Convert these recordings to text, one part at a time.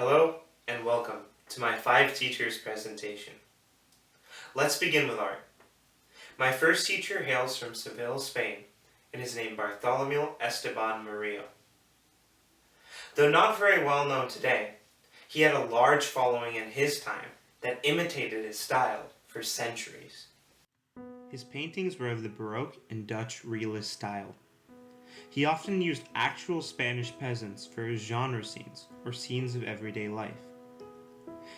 Hello and welcome to my 5 teachers presentation. Let's begin with art. My first teacher hails from Seville, Spain, and is named Bartholomew Esteban Murillo. Though not very well known today, he had a large following in his time that imitated his style for centuries. His paintings were of the Baroque and Dutch realist style. He often used actual Spanish peasants for his genre scenes or scenes of everyday life.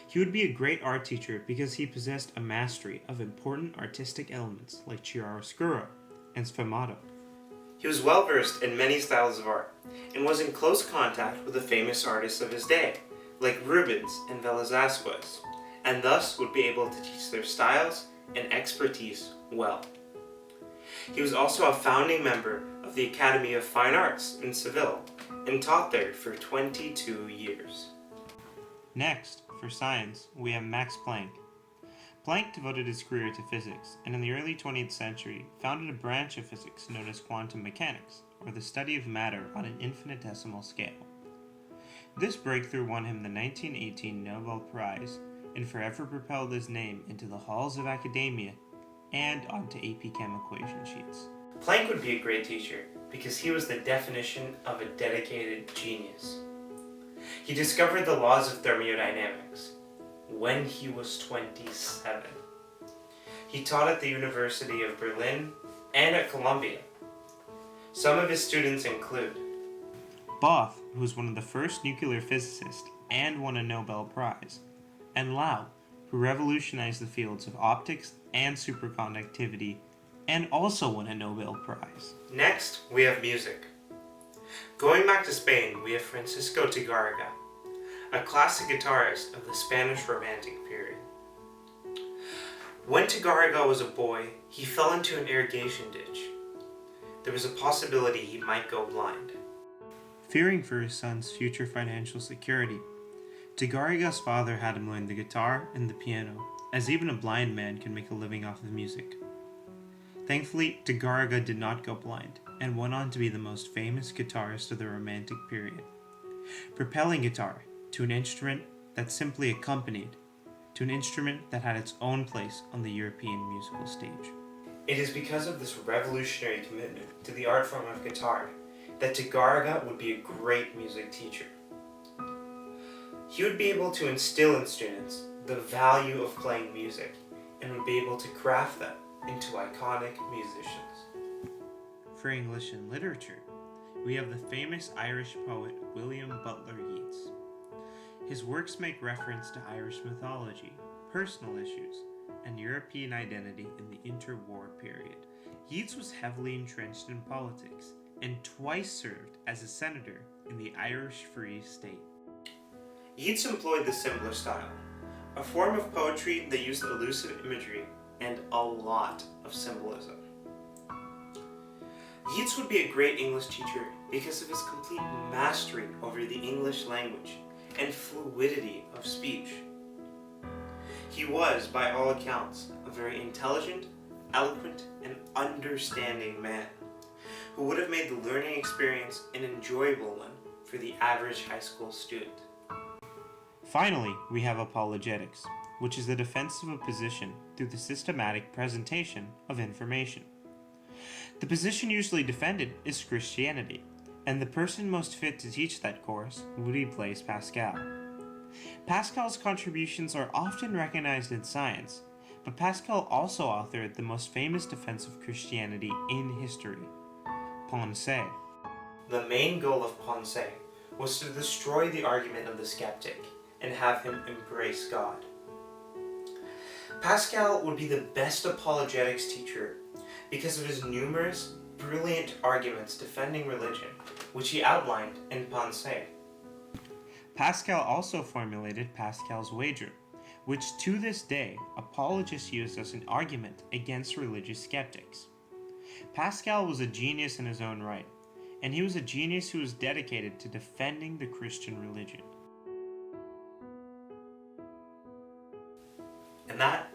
He would be a great art teacher because he possessed a mastery of important artistic elements like chiaroscuro and sfumato. He was well versed in many styles of art and was in close contact with the famous artists of his day, like Rubens and Velázquez, and thus would be able to teach their styles and expertise well. He was also a founding member of the Academy of Fine Arts in Seville and taught there for 22 years. Next, for science, we have Max Planck. Planck devoted his career to physics, and in the early 20th century founded a branch of physics known as quantum mechanics, or the study of matter on an infinitesimal scale. This breakthrough won him the 1918 Nobel Prize and forever propelled his name into the halls of academia and onto AP Chem equation sheets. Planck would be a great teacher because he was the definition of a dedicated genius. He discovered the laws of thermodynamics when he was 27. He taught at the University of Berlin and at Columbia. Some of his students include Both, who was one of the first nuclear physicists and won a Nobel Prize, and Lau, who revolutionized the fields of optics and superconductivity and also won a Nobel Prize. Next, we have music. Going back to Spain, we have Francisco Tárrega, a classic guitarist of the Spanish Romantic period. When Tárrega was a boy, he fell into an irrigation ditch. There was a possibility he might go blind. Fearing for his son's future financial security, Tárrega's father had him learn the guitar and the piano, as even a blind man can make a living off of music. Thankfully, Tárrega did not go blind, and went on to be the most famous guitarist of the Romantic period, propelling guitar to an instrument that simply accompanied, to an instrument that had its own place on the European musical stage. It is because of this revolutionary commitment to the art form of guitar that Tárrega would be a great music teacher. He would be able to instill in students the value of playing music and would be able to craft them into iconic musicians. For English and literature, we have the famous Irish poet William Butler Yeats. His works make reference to Irish mythology, personal issues, and European identity in the interwar period. Yeats was heavily entrenched in politics and twice served as a senator in the Irish Free State. Yeats employed the simpler style, a form of poetry that used elusive imagery and a lot of symbolism. Yeats would be a great English teacher because of his complete mastery over the English language and fluidity of speech. He was, by all accounts, a very intelligent, eloquent, and understanding man who would have made the learning experience an enjoyable one for the average high school student. Finally, we have apologetics, which is the defense of a position through the systematic presentation of information. The position usually defended is Christianity, and the person most fit to teach that course would be Blaise Pascal. Pascal's contributions are often recognized in science, but Pascal also authored the most famous defense of Christianity in history, Pensée. The main goal of Pensée was to destroy the argument of the skeptic and have him embrace God. Pascal would be the best apologetics teacher because of his numerous, brilliant arguments defending religion, which he outlined in Pensée. Pascal also formulated Pascal's wager, which to this day apologists use as an argument against religious skeptics. Pascal was a genius in his own right, and he was a genius who was dedicated to defending the Christian religion. And that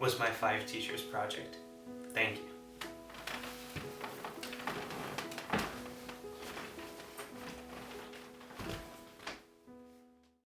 was my 5 teachers project. Thank you.